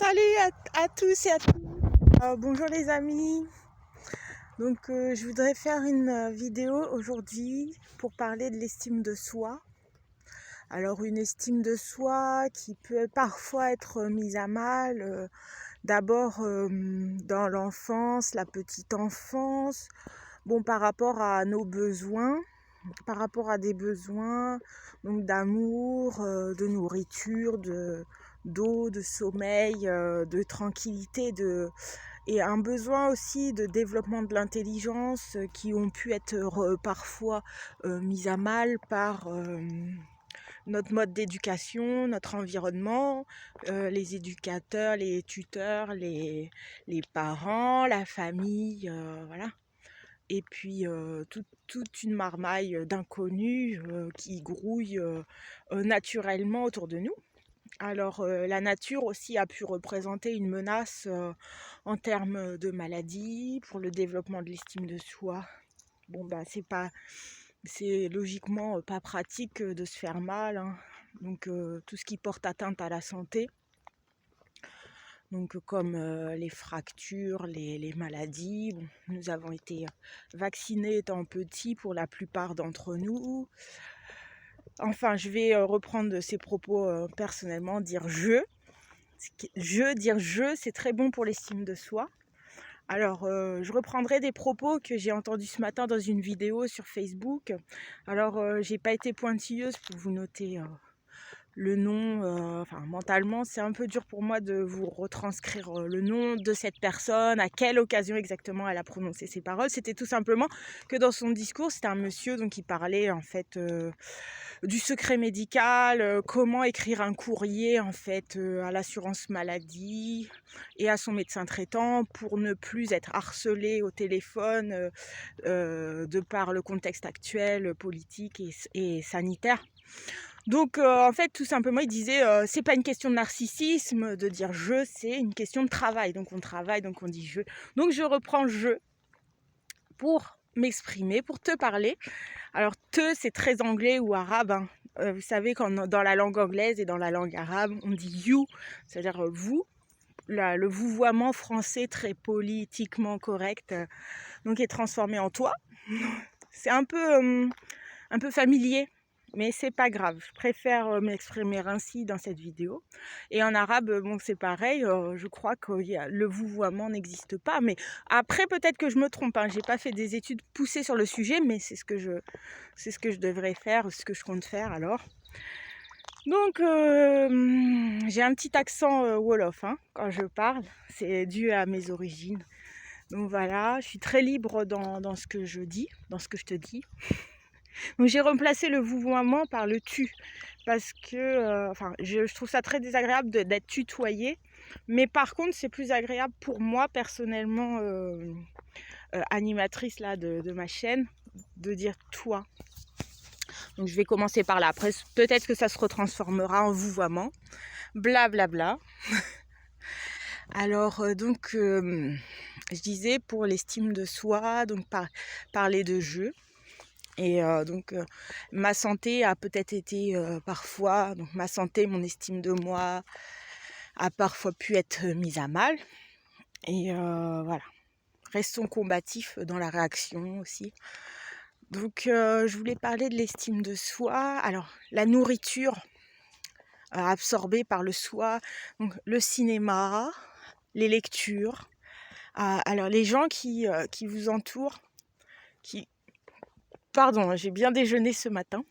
Salut à tous et à toutes. Bonjour les amis. Donc je voudrais faire une vidéo aujourd'hui pour parler de l'estime de soi. Alors une estime de soi qui peut parfois être mise à mal. D'abord dans l'enfance, la petite enfance. Bon, par rapport à nos besoins, par rapport à des besoins donc d'amour, de nourriture, d'eau, de sommeil, de tranquillité, et un besoin aussi de développement de l'intelligence qui ont pu être parfois mis à mal par notre mode d'éducation, notre environnement, les éducateurs, les tuteurs, les parents, la famille, voilà. Et puis toute une marmaille d'inconnus qui grouillent naturellement autour de nous. Alors la nature aussi a pu représenter une menace en termes de maladies, pour le développement de l'estime de soi. Bon bah c'est logiquement pas pratique de se faire mal, hein. Donc tout ce qui porte atteinte à la santé. Donc comme les fractures, les maladies. Bon, nous avons été vaccinés étant petits pour la plupart d'entre nous. Enfin, je vais reprendre ces propos personnellement, dire je, c'est très bon pour l'estime de soi. Alors, je reprendrai des propos que j'ai entendus ce matin dans une vidéo sur Facebook. Alors, j'ai pas été pointilleuse pour vous noter le nom, enfin mentalement c'est un peu dur pour moi de vous retranscrire le nom de cette personne, à quelle occasion exactement elle a prononcé ces paroles. C'était tout simplement que dans son discours, c'était un monsieur donc qui parlait en fait du secret médical, comment écrire un courrier en fait à l'assurance maladie et à son médecin traitant pour ne plus être harcelé au téléphone de par le contexte actuel politique et sanitaire. Donc en fait tout simplement il disait c'est pas une question de narcissisme de dire je, c'est une question de travail. Donc on travaille, donc on dit je. Donc je reprends je pour m'exprimer, pour te parler. Alors te c'est très anglais ou arabe, hein. Vous savez quand dans la langue anglaise et dans la langue arabe on dit you, c'est-à-dire vous. Le vouvoiement français très politiquement correct donc est transformé en toi. C'est un peu familier, mais c'est pas grave. Je préfère m'exprimer ainsi dans cette vidéo. Et en arabe, bon, c'est pareil. Je crois que le vouvoiement n'existe pas. Mais après, peut-être que je me trompe, hein. J'ai pas fait des études poussées sur le sujet, mais c'est ce que je devrais faire, ce que je compte faire alors. Donc, j'ai un petit accent wolof hein, quand je parle. C'est dû à mes origines. Donc voilà, je suis très libre dans ce que je dis, dans ce que je te dis. Donc j'ai remplacé le vouvoiement par le tu parce que je trouve ça très désagréable d'être tutoyée, mais par contre c'est plus agréable pour moi personnellement animatrice là de ma chaîne de dire toi. Donc je vais commencer par là, après peut-être que ça se retransformera en vouvoiement, blablabla. Alors je disais pour l'estime de soi, donc parler de jeu. Et donc ma santé a peut-être été parfois, donc ma santé, mon estime de moi a parfois pu être mise à mal. Et voilà, restons combatifs dans la réaction aussi. Donc je voulais parler de l'estime de soi. Alors la nourriture absorbée par le soi, donc le cinéma, les lectures. Alors les gens qui vous entourent, Pardon, j'ai bien déjeuné ce matin.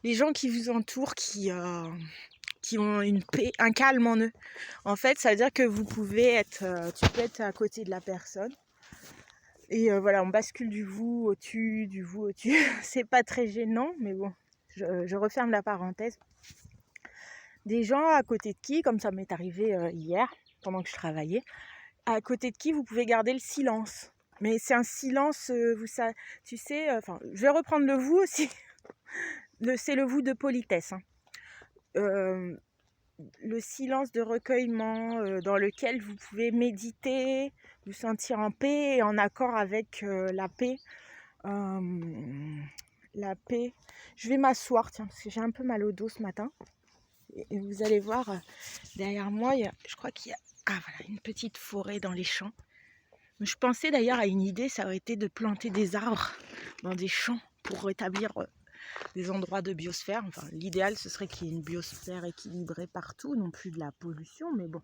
Les gens qui vous entourent, qui ont une paix, un calme en eux. En fait, ça veut dire que tu peux être à côté de la personne. Et voilà, on bascule du vous au tu, du vous au tu. C'est pas très gênant, mais bon, je referme la parenthèse. Des gens à côté de qui, comme ça m'est arrivé hier, pendant que je travaillais, à côté de qui vous pouvez garder le silence. Mais c'est un silence, tu sais, je vais reprendre le vous aussi. C'est le vous de politesse. Hein. Le silence de recueillement dans lequel vous pouvez méditer, vous sentir en paix et en accord avec la paix. La paix. Je vais m'asseoir, tiens, parce que j'ai un peu mal au dos ce matin. Et vous allez voir, derrière moi, je crois qu'il y a voilà, une petite forêt dans les champs. Je pensais d'ailleurs à une idée, ça aurait été de planter des arbres dans des champs pour rétablir des endroits de biosphère. Enfin, l'idéal, ce serait qu'il y ait une biosphère équilibrée partout, non plus de la pollution. Mais bon,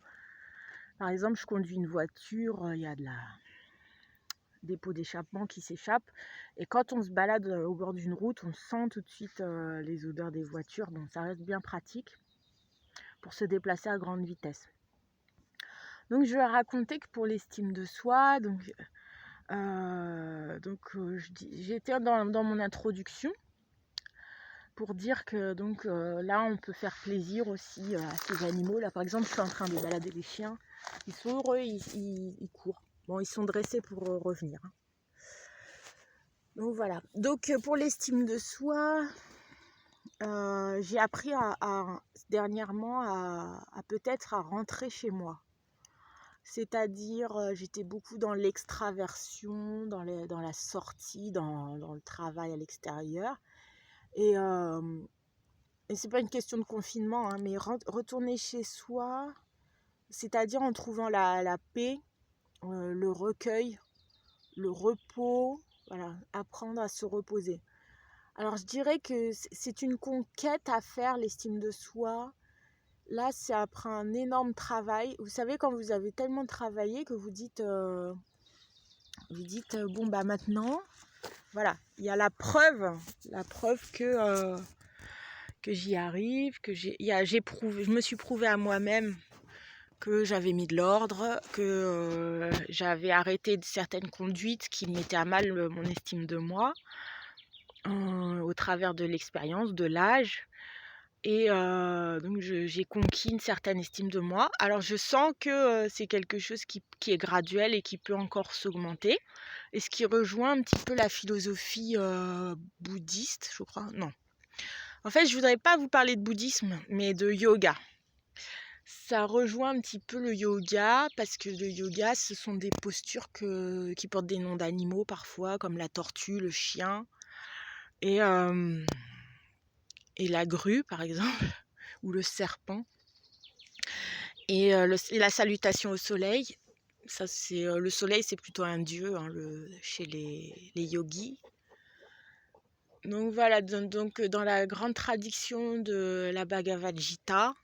par exemple, je conduis une voiture, il y a des pots d'échappement qui s'échappent. Et quand on se balade au bord d'une route, on sent tout de suite les odeurs des voitures. Donc ça reste bien pratique pour se déplacer à grande vitesse. Donc je vais raconter que pour l'estime de soi, j'étais dans mon introduction pour dire que là on peut faire plaisir aussi à ces animaux. Là par exemple je suis en train de balader les chiens, ils sont heureux, ils courent. Bon, ils sont dressés pour revenir. Donc voilà. Donc pour l'estime de soi, j'ai appris dernièrement à peut-être à rentrer chez moi. C'est-à-dire, j'étais beaucoup dans l'extraversion, dans la sortie, dans le travail à l'extérieur. Et c'est pas une question de confinement, hein, mais retourner chez soi, c'est-à-dire en trouvant la paix, le recueil, le repos, voilà, apprendre à se reposer. Alors je dirais que c'est une conquête à faire, l'estime de soi. Là, c'est après un énorme travail. Vous savez, quand vous avez tellement travaillé que vous dites bon, bah maintenant, voilà, il y a la preuve que j'y arrive, je me suis prouvé à moi-même que j'avais mis de l'ordre, que j'avais arrêté certaines conduites qui mettaient à mal mon estime de moi, au travers de l'expérience, de l'âge. Et donc j'ai conquis une certaine estime de moi. Alors je sens que c'est quelque chose qui est graduel et qui peut encore s'augmenter. Et ce qui rejoint un petit peu la philosophie bouddhiste, je crois. Non. En fait, je voudrais pas vous parler de bouddhisme, mais de yoga. Ça rejoint un petit peu le yoga, parce que le yoga, ce sont des postures qui portent des noms d'animaux parfois, comme la tortue, le chien. Et la grue, par exemple, ou le serpent. Et la salutation au soleil, ça c'est le soleil, c'est plutôt un dieu chez les yogis. Donc voilà, donc dans la grande tradition de la Bhagavad Gita,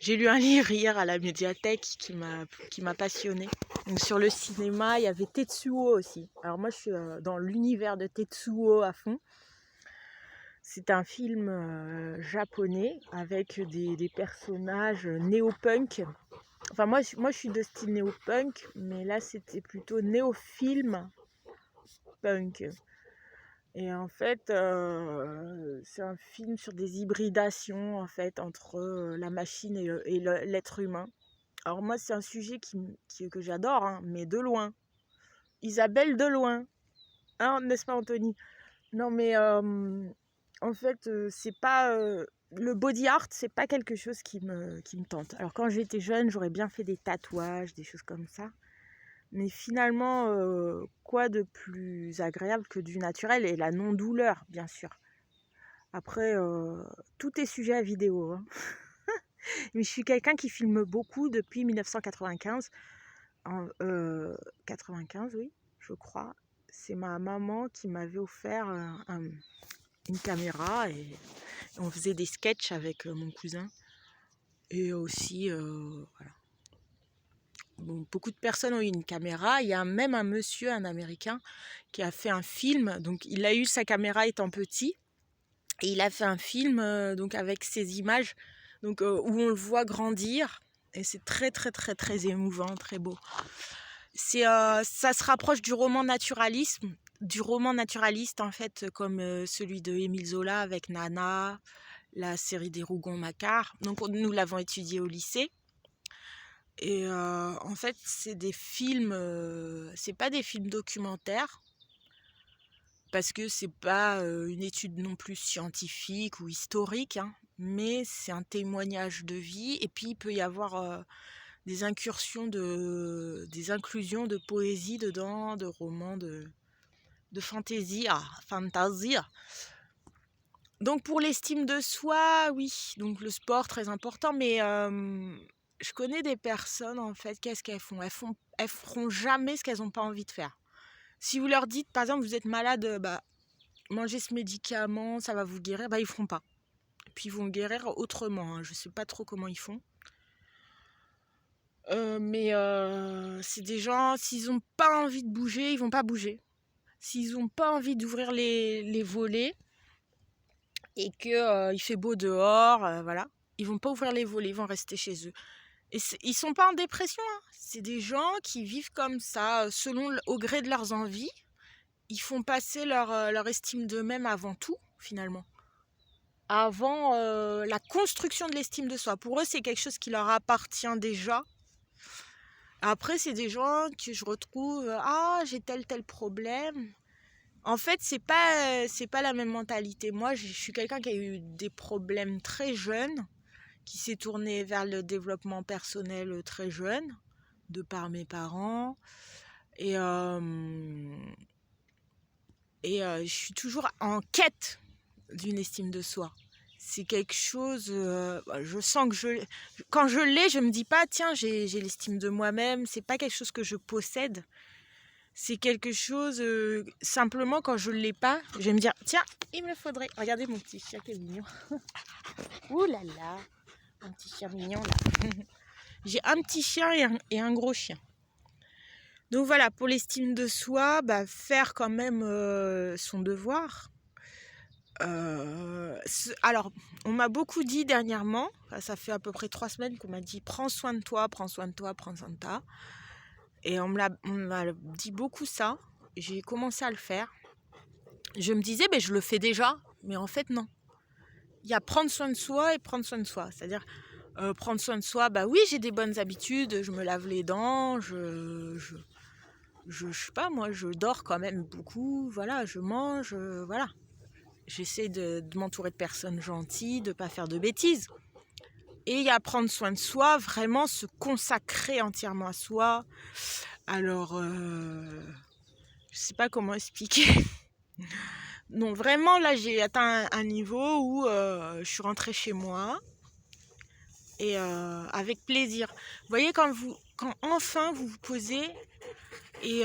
j'ai lu un livre hier à la médiathèque qui m'a passionnée. Donc sur le cinéma, il y avait Tetsuo aussi. Alors moi je suis dans l'univers de Tetsuo à fond. C'est un film japonais avec des personnages néo-punk. Enfin, moi, je suis de style néo-punk, mais là, c'était plutôt néo-film punk. Et en fait, c'est un film sur des hybridations, en fait, entre la machine et l'être humain. Alors moi, c'est un sujet que j'adore, hein, mais de loin. Isabelle de loin. Hein, n'est-ce pas, Anthony? Non, mais en fait, c'est pas... le body art, c'est pas quelque chose qui me tente. Alors quand j'étais jeune, j'aurais bien fait des tatouages, des choses comme ça. Mais finalement, quoi de plus agréable que du naturel et la non-douleur, bien sûr. Après, tout est sujet à vidéo, hein. Mais je suis quelqu'un qui filme beaucoup depuis 1995. 95, oui, je crois. C'est ma maman qui m'avait offert une caméra et on faisait des sketchs avec mon cousin. Et aussi, voilà. Bon, beaucoup de personnes ont eu une caméra. Il y a même un monsieur, un Américain, qui a fait un film. Donc, il a eu sa caméra étant petit. Et il a fait un film donc avec ces images où on le voit grandir. Et c'est très, très, très, très émouvant, très beau. Ça se rapproche du roman naturaliste, en fait, comme celui de Émile Zola avec Nana, la série des Rougon-Macquart. Donc, nous l'avons étudié au lycée. Et en fait, c'est des films, c'est pas des films documentaires, parce que c'est pas une étude non plus scientifique ou historique, hein, mais c'est un témoignage de vie. Et puis il peut y avoir des inclusions de poésie dedans, de romans de fantasy. Donc pour l'estime de soi, oui, donc le sport très important, mais je connais des personnes en fait, qu'est-ce qu'elles font? Elles feront jamais ce qu'elles ont pas envie de faire. Si vous leur dites, par exemple, vous êtes malade, bah, mangez ce médicament, ça va vous guérir, bah ils feront pas. Puis ils vont guérir autrement, hein. Je sais pas trop comment ils font. Mais c'est des gens, s'ils ont pas envie de bouger, ils vont pas bouger. S'ils ont pas envie d'ouvrir les volets et que il fait beau dehors, voilà, ils vont pas ouvrir les volets, ils vont rester chez eux. Et ils sont pas en dépression, hein. C'est des gens qui vivent comme ça, au gré de leurs envies. Ils font passer leur estime d'eux-mêmes avant tout, finalement. Avant la construction de l'estime de soi. Pour eux, c'est quelque chose qui leur appartient déjà. Après, c'est des gens que je retrouve, j'ai tel problème. En fait, c'est pas la même mentalité. Moi, je suis quelqu'un qui a eu des problèmes très jeune, qui s'est tourné vers le développement personnel très jeune, de par mes parents. Et je suis toujours en quête d'une estime de soi. C'est quelque chose, je sens que quand je l'ai, je me dis pas, tiens, j'ai l'estime de moi-même. C'est pas quelque chose que je possède. C'est quelque chose, simplement, quand je ne l'ai pas, je vais me dire, tiens, il me le faudrait. Regardez mon petit chien qui est mignon. Ouh là là, un petit chien mignon là. J'ai un petit chien et un gros chien. Donc voilà, pour l'estime de soi, bah, faire quand même son devoir. Alors, on m'a beaucoup dit dernièrement, ça fait à peu près 3 semaines qu'on m'a dit, prends soin de toi, prends soin de toi, prends soin de toi. Et on m'a dit beaucoup ça. J'ai commencé à le faire. Je me disais, je le fais déjà. Mais en fait, non. Il y a prendre soin de soi et prendre soin de soi. C'est-à-dire, prendre soin de soi, bah oui, j'ai des bonnes habitudes. Je me lave les dents. Je sais pas, moi, je dors quand même beaucoup. Voilà, je mange. Voilà. J'essaie de m'entourer de personnes gentilles, de ne pas faire de bêtises. Et il y a prendre soin de soi, vraiment se consacrer entièrement à soi. Alors, je sais pas comment expliquer. Non, vraiment, là, j'ai atteint un niveau où je suis rentrée chez moi et avec plaisir. Vous voyez, quand enfin vous vous posez et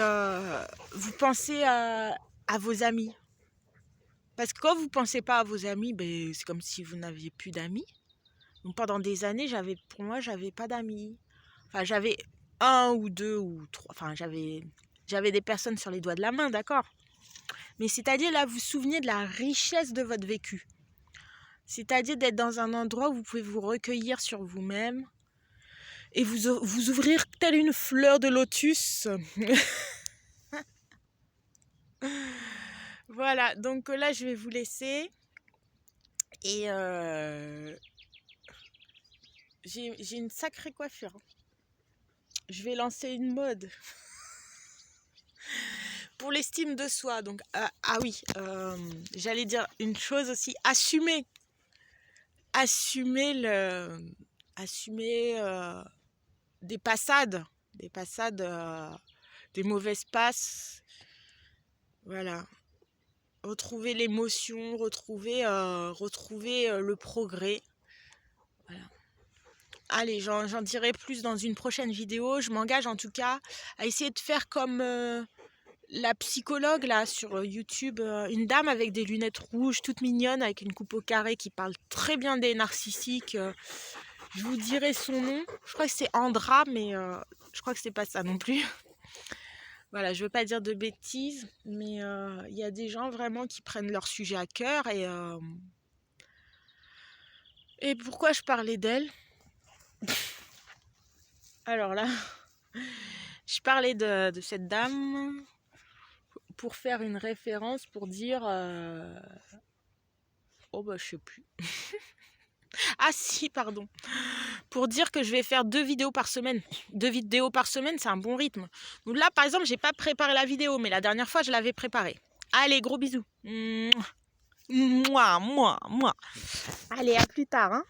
vous pensez à vos amis. Parce que quand vous ne pensez pas à vos amis, c'est comme si vous n'aviez plus d'amis. Donc pendant des années, pour moi, j'avais pas d'amis. Enfin, j'avais 1 ou 2 ou 3. Enfin, j'avais des personnes sur les doigts de la main, d'accord. Mais c'est-à-dire, là, vous vous souvenez de la richesse de votre vécu. C'est-à-dire d'être dans un endroit où vous pouvez vous recueillir sur vous-même et vous ouvrir telle une fleur de lotus. Voilà, donc là, je vais vous laisser. Et j'ai une sacrée coiffure. Je vais lancer une mode. Pour l'estime de soi, donc oui, j'allais dire une chose aussi, assumer des passades, des mauvaises passes, voilà, retrouver l'émotion, retrouver le progrès, voilà. Allez, j'en dirai plus dans une prochaine vidéo. Je m'engage en tout cas à essayer de faire comme la psychologue là sur YouTube, une dame avec des lunettes rouges, toute mignonne, avec une coupe au carré, qui parle très bien des narcissiques. Je vous dirai son nom. Je crois que c'est Andra, mais je crois que c'est pas ça non plus. Voilà, je veux pas dire de bêtises, mais il y a des gens vraiment qui prennent leur sujet à cœur. Et pourquoi je parlais d'elle? Alors là, je parlais de cette dame pour faire une référence, pour dire... je sais plus. Ah si, pardon. Pour dire que je vais faire 2 vidéos par semaine. 2 vidéos par semaine, c'est un bon rythme. Donc là, par exemple, j'ai pas préparé la vidéo, mais la dernière fois, je l'avais préparée. Allez, gros bisous. Moi. Allez, à plus tard, hein.